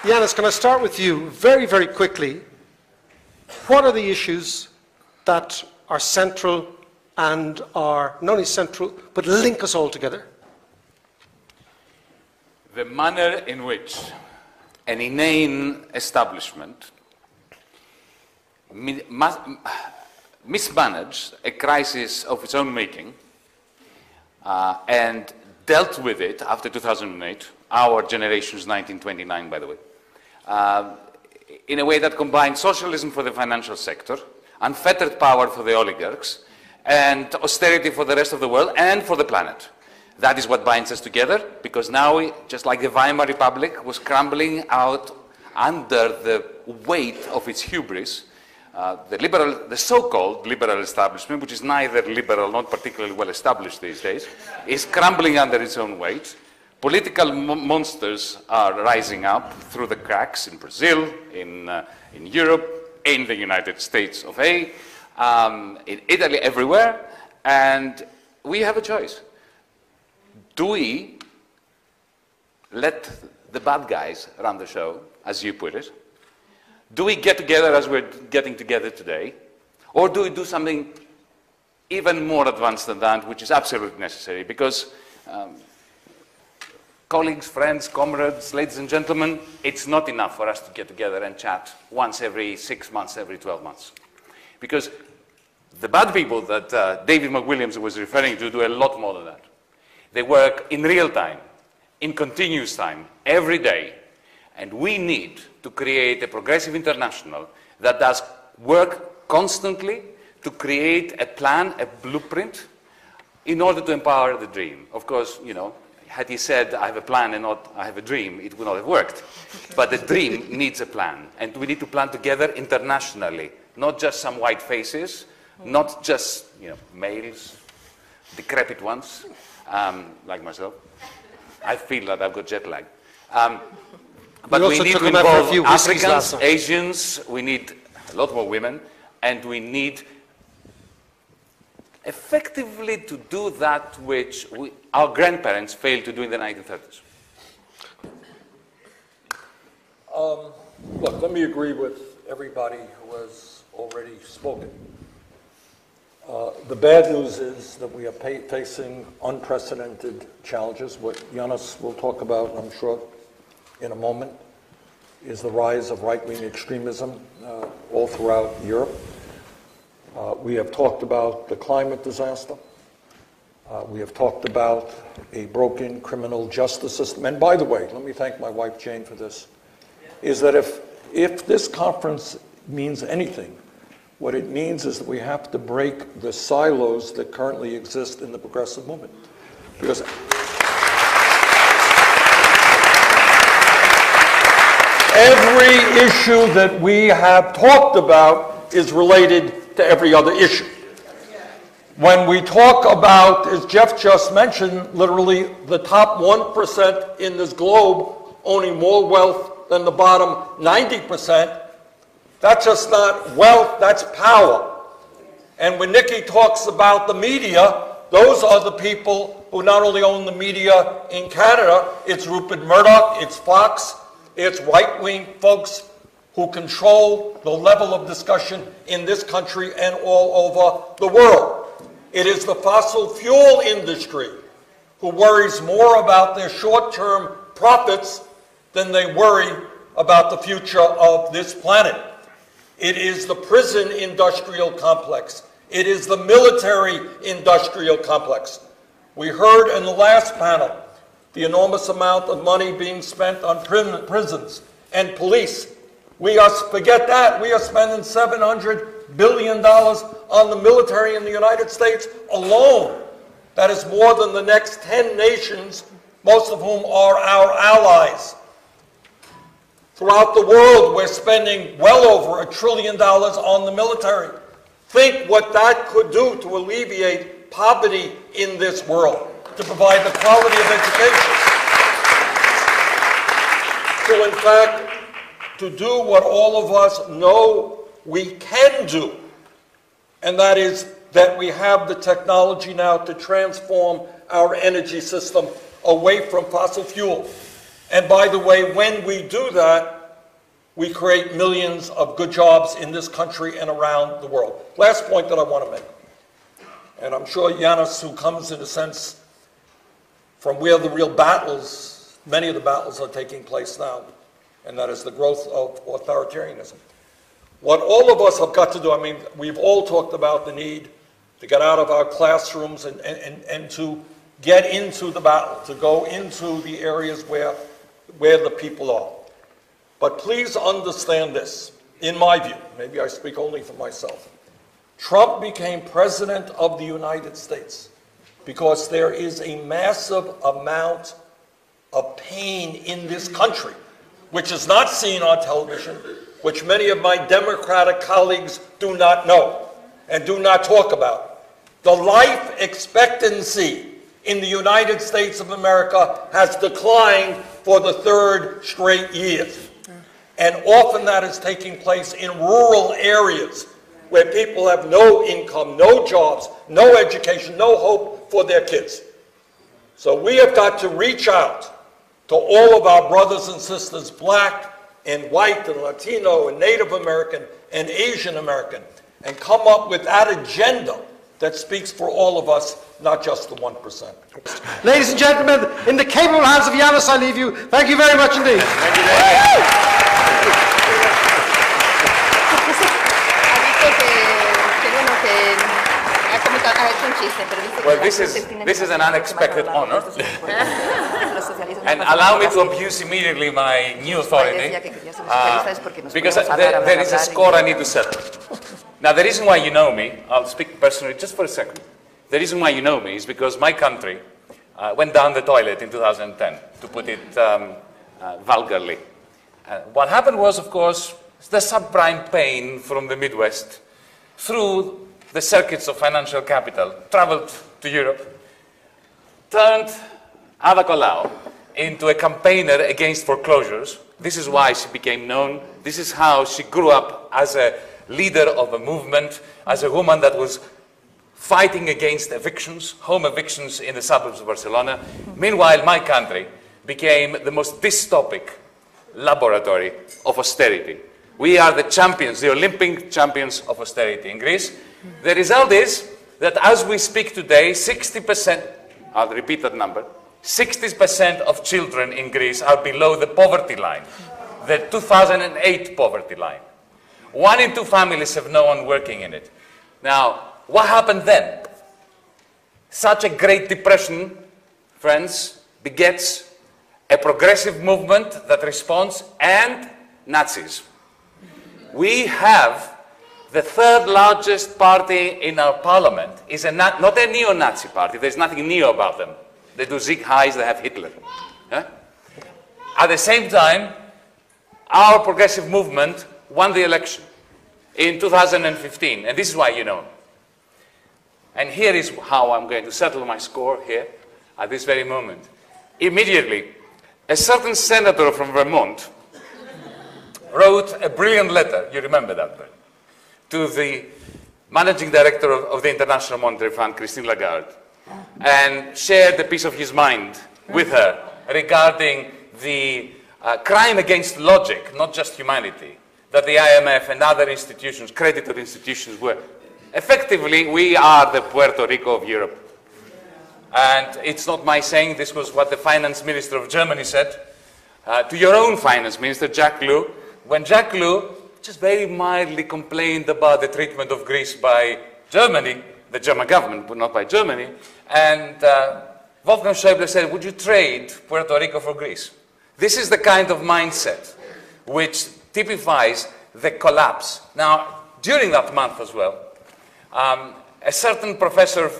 Yanis, can I start with you very, very quickly? What are the issues that are central and are not only central, but link us all together? The manner in which an inane establishment mismanaged a crisis of its own making and dealt with it after 2008, our generation's 1929, by the way, in a way that combined socialism for the financial sector, unfettered power for the oligarchs, and austerity for the rest of the world and for the planet. That is what binds us together, because now, just like the Weimar Republic was crumbling out under the weight of its hubris, the so-called liberal establishment, which is neither liberal nor particularly well established these days, is crumbling under its own weight. Political monsters are rising up through the cracks in Brazil, in Europe, in the United States of A, in Italy, everywhere, and we have a choice. Do we let the bad guys run the show, as you put it? Do we get together as we're getting together today? Or do we do something even more advanced than that, which is absolutely necessary? Because, colleagues, friends, comrades, ladies and gentlemen, it's not enough for us to get together and chat once every 6 months, every 12 months. Because the bad people that David McWilliams was referring to do a lot more than that. They work in real time, in continuous time, every day. And we need to create a progressive international that does work constantly to create a plan, a blueprint, in order to empower the dream. Of course, you know, had he said, I have a plan and not I have a dream, it would not have worked. But the dream needs a plan. And we need to plan together internationally, not just some white faces, not just, you know, males, decrepit ones, like myself. I feel that I've got jet lag. But we need to involve Africans, Asians, we need a lot more women, and we need effectively to do that which our grandparents failed to do in the 1930s. Look, let me agree with everybody who has already spoken. The bad news is that we are facing unprecedented challenges. What Yanis will talk about, I'm sure, in a moment, is the rise of right-wing extremism all throughout Europe. We have talked about the climate disaster. We have talked about a broken criminal justice system. And by the way, let me thank my wife Jane for this, is that if this conference means anything, what it means is that we have to break the silos that currently exist in the progressive movement. Because every issue that we have talked about is related to every other issue. When we talk about, as Jeff just mentioned, literally the top 1% in this globe owning more wealth than the bottom 90%, that's just not wealth, that's power. And when Nikki talks about the media, those are the people who not only own the media in Canada, it's Rupert Murdoch, it's Fox, it's right-wing folks who control the level of discussion in this country and all over the world. It is the fossil fuel industry who worries more about their short-term profits than they worry about the future of this planet. It is the prison industrial complex. It is the military industrial complex. We heard in the last panel the enormous amount of money being spent on prisons and police. Forget that. We are spending $700 billion on the military in the United States alone. That is more than the next 10 nations, most of whom are our allies. Throughout the world, we're spending well over $1 trillion on the military. Think what that could do to alleviate poverty in this world, to provide the quality of education. So in fact, to do what all of us know we can do, and that is that we have the technology now to transform our energy system away from fossil fuel. And by the way, when we do that, we create millions of good jobs in this country and around the world. Last point that I want to make, and I'm sure Yanis, who comes in a sense from where the real battles, many of the battles are taking place now, and that is the growth of authoritarianism. What all of us have got to do, I mean, we've all talked about the need to get out of our classrooms and to get into the battle, to go into the areas where the people are. But please understand this, in my view, maybe I speak only for myself, Trump became president of the United States because there is a massive amount of pain in this country, which is not seen on television, which many of my Democratic colleagues do not know and do not talk about. The life expectancy in the United States of America has declined for the third straight year. And often that is taking place in rural areas where people have no income, no jobs, no education, no hope for their kids. So we have got to reach out to all of our brothers and sisters, black and white and Latino and Native American and Asian American, and come up with that agenda that speaks for all of us, not just the 1%. Ladies and gentlemen, in the capable hands of Yanis, I leave you. Thank you very much indeed. Thank you very much. Well, this is an unexpected honor. And allow me to abuse immediately my new authority, because there is a score I need to settle. Now, the reason why you know me, I'll speak personally just for a second. The reason why you know me is because my country went down the toilet in 2010, to put it vulgarly. What happened was, of course, the subprime pain from the Midwest through the circuits of financial capital, traveled to Europe, turned Ada Colau into a campaigner against foreclosures. This is why she became known. This is how she grew up as a leader of a movement, as a woman that was fighting against evictions, home evictions in the suburbs of Barcelona. Meanwhile, my country became the most dystopic laboratory of austerity. We are the champions, the Olympic champions of austerity in Greece. The result is that as we speak today, 60%, I'll repeat that number, 60% of children in Greece are below the poverty line, the 2008 poverty line. 1 in 2 families have no one working in it. Now, what happened then? Such a Great Depression, friends, begets a progressive movement that responds, and Nazis. We have the third largest party in our parliament is not a neo-Nazi party. There's nothing neo about them. They do Sieg Heils, they have Hitler. Yeah? At the same time, our progressive movement won the election in 2015, and this is why you know. And here is how I'm going to settle my score here at this very moment. Immediately, a certain senator from Vermont wrote a brilliant letter, you remember that, right? To the managing director of the International Monetary Fund, Christine Lagarde, and shared a piece of his mind with her regarding the crime against logic, not just humanity, that the IMF and other institutions, creditor institutions, were. Effectively, we are the Puerto Rico of Europe. And it's not my saying, this was what the finance minister of Germany said to your own finance minister, Jacques Ellul, when Jacques Ellul just very mildly complained about the treatment of Greece by Germany, the German government, but not by Germany, and Wolfgang Schäuble said, would you trade Puerto Rico for Greece? This is the kind of mindset which typifies the collapse. Now, during that month as well, a certain professor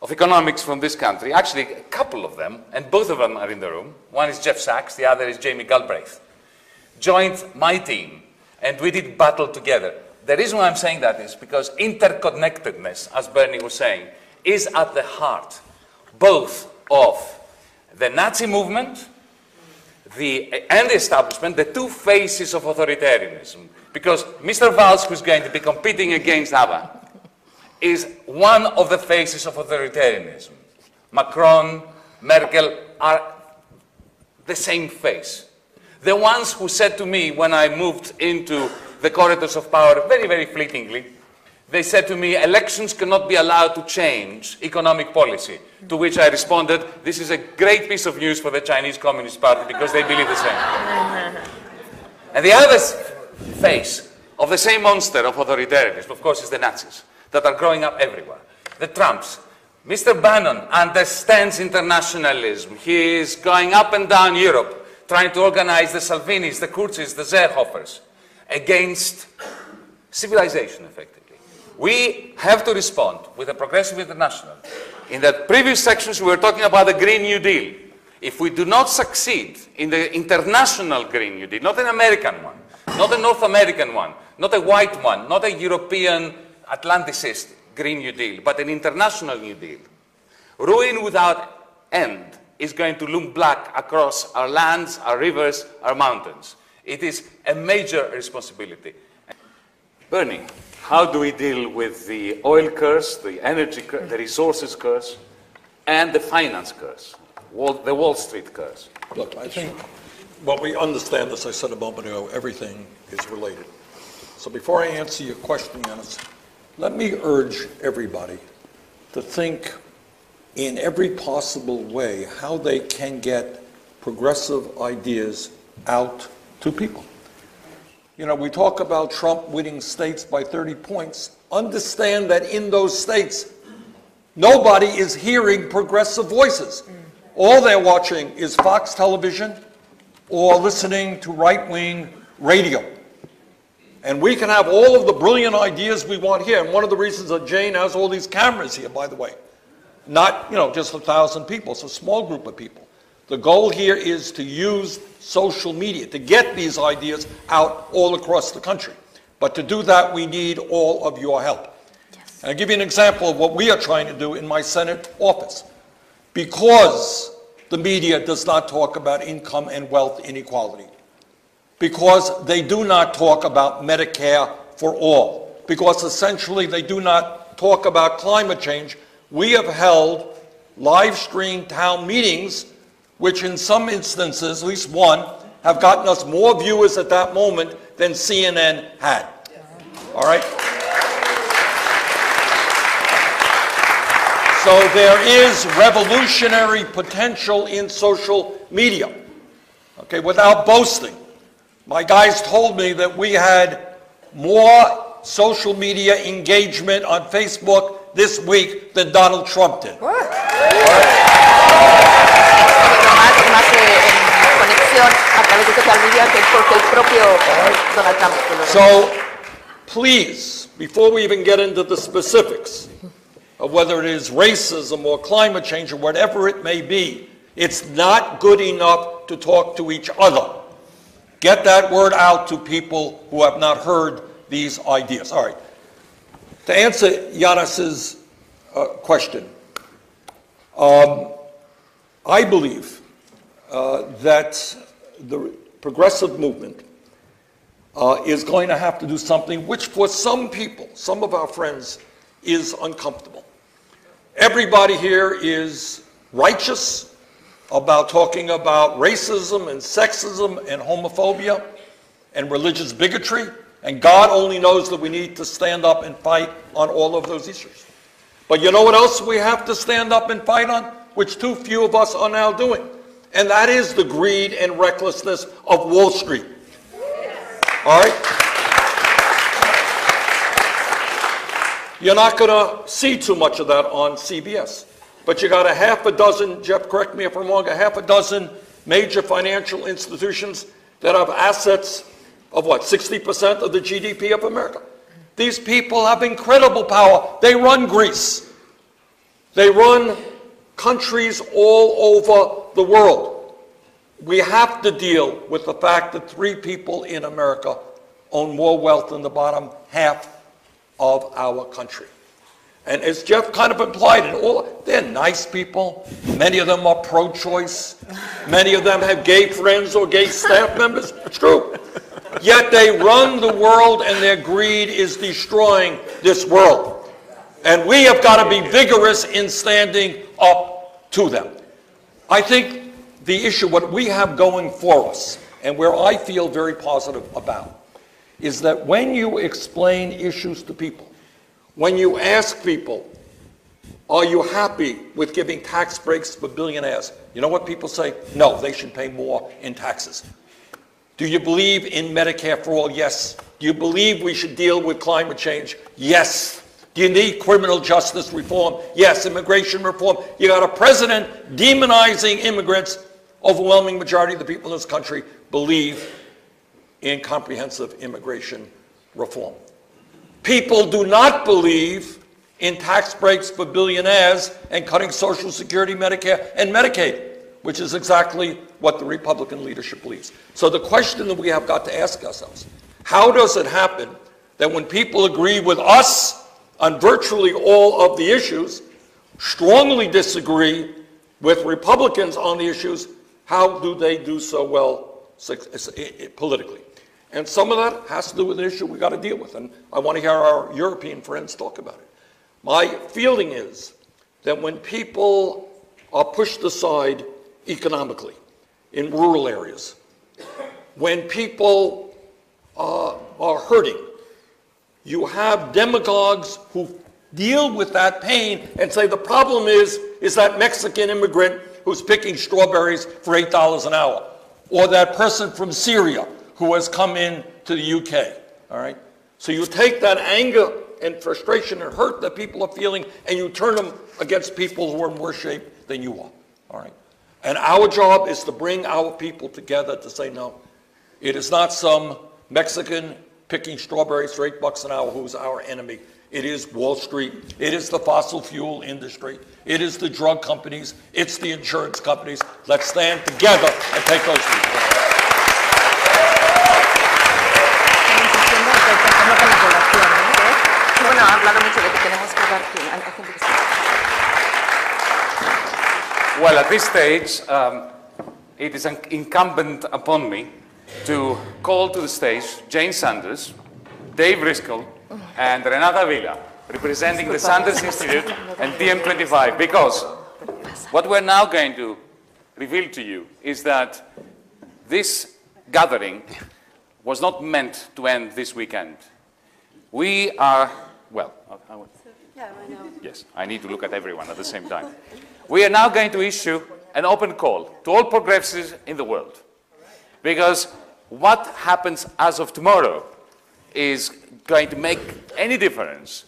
of economics from this country, actually a couple of them, and both of them are in the room, one is Jeff Sachs, the other is Jamie Galbraith, joined my team, and we did battle together. The reason why I'm saying that is because interconnectedness, as Bernie was saying, is at the heart both of the Nazi movement and the establishment, the two faces of authoritarianism. Because Mr. Valls, who's going to be competing against ABBA, is one of the faces of authoritarianism. Macron, Merkel are the same face. The ones who said to me when I moved into the corridors of power very, very fleetingly, they said to me, elections cannot be allowed to change economic policy. To which I responded, this is a great piece of news for the Chinese Communist Party because they believe the same. And the other face of the same monster of authoritarianism, of course, is the Nazis that are growing up everywhere. The Trumps. Mr. Bannon understands internationalism. He is going up and down Europe, trying to organize the Salvinis, the Kurzis, the Seehofers against civilization, effectively. We have to respond with a progressive international. In the previous sections, we were talking about the Green New Deal. If we do not succeed in the international Green New Deal, not an American one, not a North American one, not a white one, not a European Atlanticist Green New Deal, but an international New Deal, ruin without end is going to loom black across our lands, our rivers, our mountains. It is a major responsibility. Bernie, how do we deal with the oil curse, the energy curse, the resources curse, and the finance curse, the Wall Street curse? Look, I think what we understand, as I said a moment ago, everything is related. So before I answer your question, Yanis, let me urge everybody to think in every possible way how they can get progressive ideas out to people. You know, we talk about Trump winning states by 30 points. Understand that in those states, nobody is hearing progressive voices. All they're watching is Fox television or listening to right-wing radio. And we can have all of the brilliant ideas we want here. And one of the reasons that Jane has all these cameras here, by the way, not, just 1,000 people, it's a small group of people. The goal here is to use social media to get these ideas out all across the country. But to do that, we need all of your help. Yes. And I'll give you an example of what we are trying to do in my Senate office. Because the media does not talk about income and wealth inequality, because they do not talk about Medicare for all, because essentially they do not talk about climate change, we have held live-streamed town meetings which in some instances, at least one, have gotten us more viewers at that moment than CNN had. All right? So there is revolutionary potential in social media, okay, without boasting. My guys told me that we had more social media engagement on Facebook this week than Donald Trump did. All right? So, please, before we even get into the specifics of whether it is racism or climate change or whatever it may be, it's not good enough to talk to each other. Get that word out to people who have not heard these ideas. All right. To answer Yanis's question, I believe that the progressive movement is going to have to do something which for some people, some of our friends, is uncomfortable. Everybody here is righteous about talking about racism and sexism and homophobia and religious bigotry, and God only knows that we need to stand up and fight on all of those issues. But you know what else we have to stand up and fight on, which too few of us are now doing? And that is the greed and recklessness of Wall Street. All right? You're not going to see too much of that on CBS. But you got a half a dozen, Jeff, correct me if I'm wrong, a half a dozen major financial institutions that have assets of what, 60% of the GDP of America. These people have incredible power. They run Greece. They run countries all over the world. We have to deal with the fact that 3 people in America own more wealth than the bottom half of our country. And as Jeff kind of implied, they're nice people. Many of them are pro-choice. Many of them have gay friends or gay staff members. It's true. Yet they run the world and their greed is destroying this world. And we have got to be vigorous in standing up to them. I think the issue, what we have going for us, and where I feel very positive about, is that when you explain issues to people, when you ask people, are you happy with giving tax breaks for billionaires? You know what people say? No, they should pay more in taxes. Do you believe in Medicare for all? Yes. Do you believe we should deal with climate change? Yes. Do you need criminal justice reform? Yes. Immigration reform. You got a president demonizing immigrants. Overwhelming majority of the people in this country believe in comprehensive immigration reform. People do not believe in tax breaks for billionaires and cutting Social Security, Medicare, and Medicaid, which is exactly what the Republican leadership believes. So the question that we have got to ask ourselves, how does it happen that when people agree with us on virtually all of the issues, strongly disagree with Republicans on the issues, how do they do so well politically? And some of that has to do with an issue we've got to deal with, and I want to hear our European friends talk about it. My feeling is that when people are pushed aside economically in rural areas, when people are hurting, you have demagogues who deal with that pain and say the problem is that Mexican immigrant who's picking strawberries for $8 an hour, or that person from Syria who has come in to the UK, all right? So you take that anger and frustration and hurt that people are feeling and you turn them against people who are in worse shape than you are, all right? And our job is to bring our people together to say, no, it is not some Mexican picking strawberries for $8 an hour who's our enemy. It is Wall Street. It is the fossil fuel industry. It is the drug companies. It's the insurance companies. Let's stand together and take those people. Well, at this stage, it is incumbent upon me to call to the stage Jane Sanders, Dave Driscoll, and Renata Villa, representing the Sanders Institute and DiEM25, because what we're now going to reveal to you is that this gathering was not meant to end this weekend. We are, well, yeah, I know. Yes, I need to look at everyone at the same time. We are now going to issue an open call to all progressives in the world, because what happens as of tomorrow is going to make any difference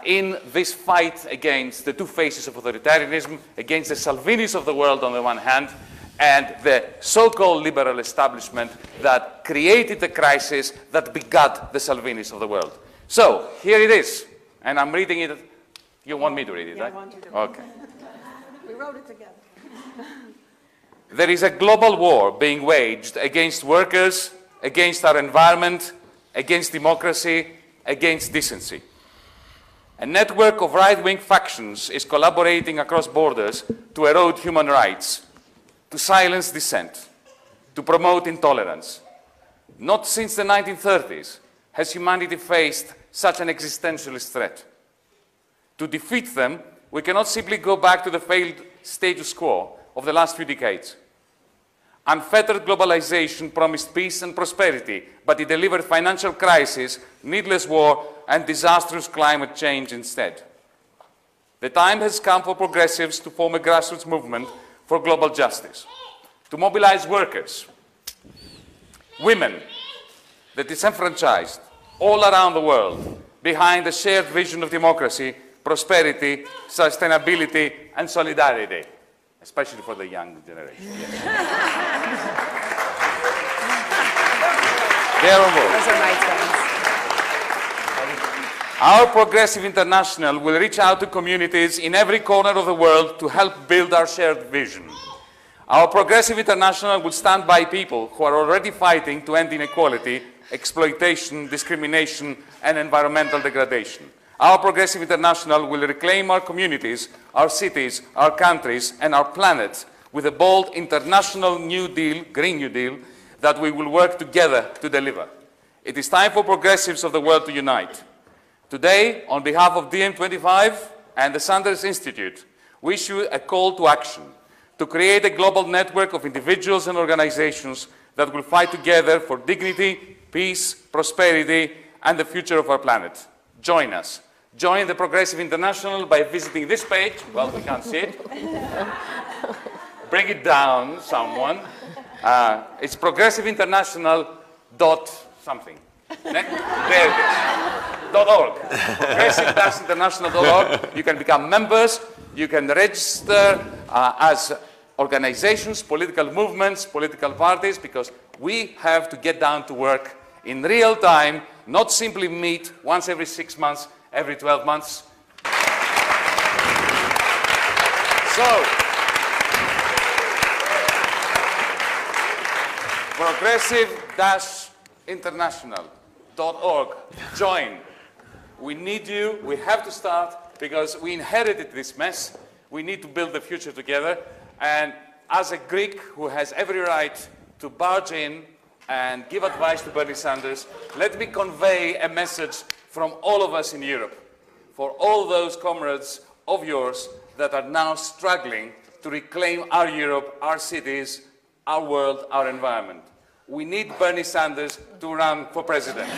in this fight against the two faces of authoritarianism, against the Salvinis of the world on the one hand, and the so-called liberal establishment that created the crisis that begat the Salvinis of the world. So, here it is, and I'm reading it. You want me to read it, Yeah, right? I want you to. Okay. We wrote it together. There is a global war being waged against workers, against our environment, against democracy, against decency. A network of right-wing factions is collaborating across borders to erode human rights, to silence dissent, to promote intolerance. Not since the 1930s has humanity faced such an existentialist threat. To defeat them, we cannot simply go back to the failed status quo of the last few decades. Unfettered globalization promised peace and prosperity, but it delivered financial crisis, needless war, and disastrous climate change instead. The time has come for progressives to form a grassroots movement for global justice, to mobilize workers, women, the disenfranchised, all around the world, behind a shared vision of democracy, prosperity, sustainability, and solidarity, especially for the young generation. Yes. They are on board. Those are my friends. Our Progressive International will reach out to communities in every corner of the world to help build our shared vision. Our Progressive International will stand by people who are already fighting to end inequality, exploitation, discrimination, and environmental degradation. Our Progressive International will reclaim our communities, our cities, our countries, and our planet with a bold international New Deal, Green New Deal, that we will work together to deliver. It is time for progressives of the world to unite. Today, on behalf of DiEM25 and the Sanders Institute, we issue a call to action to create a global network of individuals and organizations that will fight together for dignity, peace, prosperity, and the future of our planet. Join us. Join the Progressive International by visiting this page. Well, we can't see it. Bring it down, someone. It's progressiveinternational.something. There it is. .org. Progressive-international.org. You can become members. You can register as organizations, political movements, political parties, because we have to get down to work in real time, not simply meet once every 6 months, every 12 months. So, progressive-international.org. Join. We need you. We have to start because we inherited this mess. We need to build the future together. And as a Greek who has every right to barge in and give advice to Bernie Sanders, let me convey a message from all of us in Europe, for all those comrades of yours that are now struggling to reclaim our Europe, our cities, our world, our environment. We need Bernie Sanders to run for president.